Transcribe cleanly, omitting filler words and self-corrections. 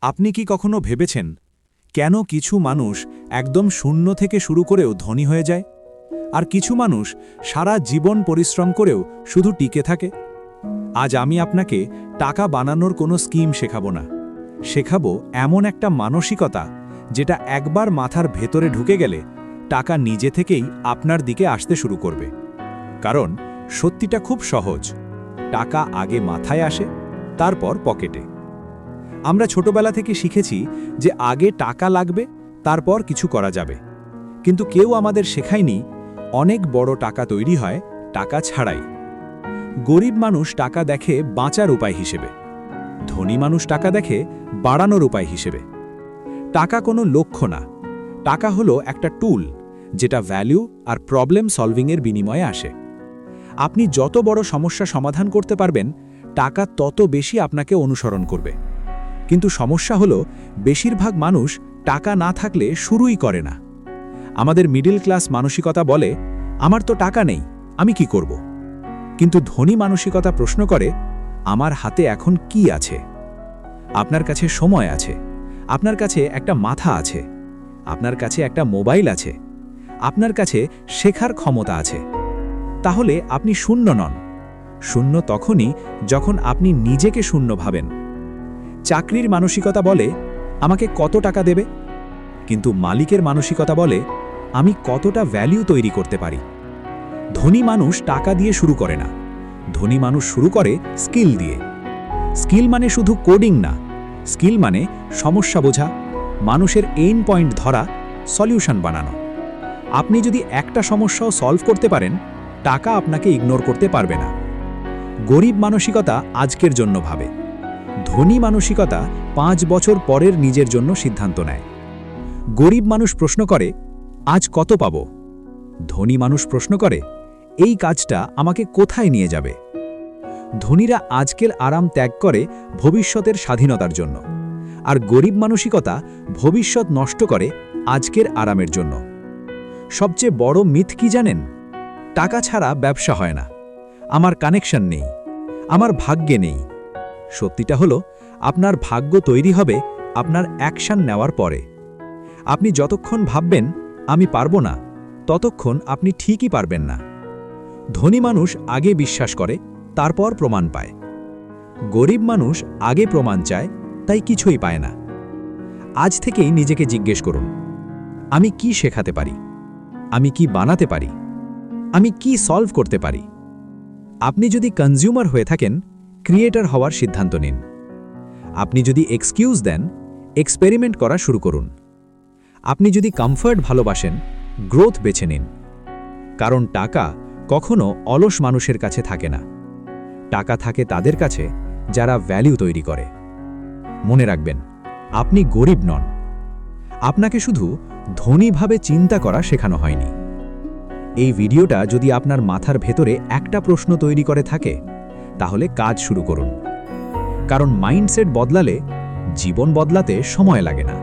আপনি কি কখনো ভেবেছেন কেন কিছু মানুষ একদম শূন্য থেকে শুরু করেও ধনী হয়ে যায় আর কিছু মানুষ সারা জীবন পরিশ্রম করেও শুধু টিকে থাকে? আজ আমি আপনাকে টাকা বানানোর কোনো স্কিম শেখাবো না, শেখাবো এমন একটা মানসিকতা যেটা একবার মাথার ভেতরে ঢুকে গেলে টাকা নিজে থেকেই আপনার দিকে আসতে শুরু করবে। কারণ সত্যিটা খুব সহজ, টাকা আগে মাথায় আসে, তারপর পকেটে। আমরা ছোটবেলা থেকে শিখেছি যে আগে টাকা লাগবে, তারপর কিছু করা যাবে। কিন্তু কেউ আমাদের শেখায়নি অনেক বড় টাকা তৈরি হয় টাকা ছাড়াই। গরিব মানুষ টাকা দেখে বাঁচার উপায় হিসেবে, ধনী মানুষ টাকা দেখে বাড়ানোর উপায় হিসেবে। টাকা কোনো লক্ষ্য না, টাকা হলো একটা টুল যেটা ভ্যালু আর প্রবলেম সলভিংয়ের বিনিময়ে আসে। আপনি যত বড় সমস্যা সমাধান করতে পারবেন, টাকা তত বেশি আপনাকে অনুসরণ করবে। কিন্তু সমস্যা হলো বেশিরভাগ মানুষ টাকা না থাকলে শুরুই করে না। আমাদের মিডল ক্লাস মানসিকতা বলে, আমার তো টাকা নেই, আমি কি করব? কিন্তু ধনী মানসিকতা প্রশ্ন করে, আমার হাতে এখন কি আছে? আপনার কাছে সময় আছে, আপনার কাছে একটা মাথা আছে, আপনার কাছে একটা মোবাইল আছে, আপনার কাছে শেখার ক্ষমতা আছে। তাহলে আপনি শূন্য নন। শূন্য তখনই যখন আপনি নিজেকে শূন্য ভাবেন। চাকরির মানসিকতা বলে, আমাকে কত টাকা দেবে? কিন্তু মালিকের মানসিকতা বলে, আমি কতটা ভ্যালু তৈরি করতে পারি। ধনী মানুষ টাকা দিয়ে শুরু করে না, ধনী মানুষ শুরু করে স্কিল দিয়ে। স্কিল মানে শুধু কোডিং না, স্কিল মানে সমস্যা বোঝা, মানুষের এন্ড পয়েন্ট ধরা, সলিউশন বানানো। আপনি যদি একটা সমস্যাও সলভ করতে পারেন, টাকা আপনাকে ইগনোর করতে পারবে না। গরিব মানসিকতা আজকের জন্য ভাবে, ধনী মানসিকতা 5 বছর পরের নিজের জন্য সিদ্ধান্ত নেয়। গরিব মানুষ প্রশ্ন করে, আজ কত পাবো? ধনী মানুষ প্রশ্ন করে, এই কাজটা আমাকে কোথায় নিয়ে যাবে? ধনীরা আজকের আরাম ত্যাগ করে ভবিষ্যতের স্বাধীনতার জন্য, আর গরিব মানসিকতা ভবিষ্যৎ নষ্ট করে আজকের আরামের জন্য। সবচেয়ে বড় মিথ কি জানেন? টাকা ছাড়া ব্যবসা হয় না, আমার কানেকশন নেই, আমার ভাগ্যে নেই। সত্যিটা হলো, আপনার ভাগ্য তৈরি হবে আপনার অ্যাকশন নেওয়ার পরে। আপনি যতক্ষণ ভাববেন আমি পারবো না, ততক্ষণ আপনি ঠিকই পারবেন না। ধনী মানুষ আগে বিশ্বাস করে, তারপর প্রমাণ পায়। গরিব মানুষ আগে প্রমাণ চায়, তাই কিছুই পায় না। আজ থেকেই নিজেকে জিজ্ঞেস করুন, আমি কি শেখাতে পারি? আমি কি বানাতে পারি? আমি কি সলভ করতে পারি? আপনি যদি কনজিউমার হয়ে থাকেন, ক্রিয়েটর হওয়ার সিদ্ধান্ত নিন। আপনি যদি এক্সকিউজ দেন, এক্সপেরিমেন্ট করা শুরু করুন। আপনি যদি কমফর্ট ভালোবাসেন, গ্রোথ বেছে নিন। কারণ টাকা কখনো অলস মানুষের কাছে থাকে না, টাকা থাকে তাদের কাছে যারা ভ্যালু তৈরি করে। মনে রাখবেন, আপনি গরিব নন, আপনাকে শুধু ধনীভাবে চিন্তা করা শেখানো হয়নি। এই ভিডিওটা যদি আপনার মাথার ভেতরে একটা প্রশ্ন তৈরি করে থাকে, তাহলে কাজ শুরু করুন। কারণ মাইন্ডসেট বদলালে জীবন বদলাতে সময় লাগে না।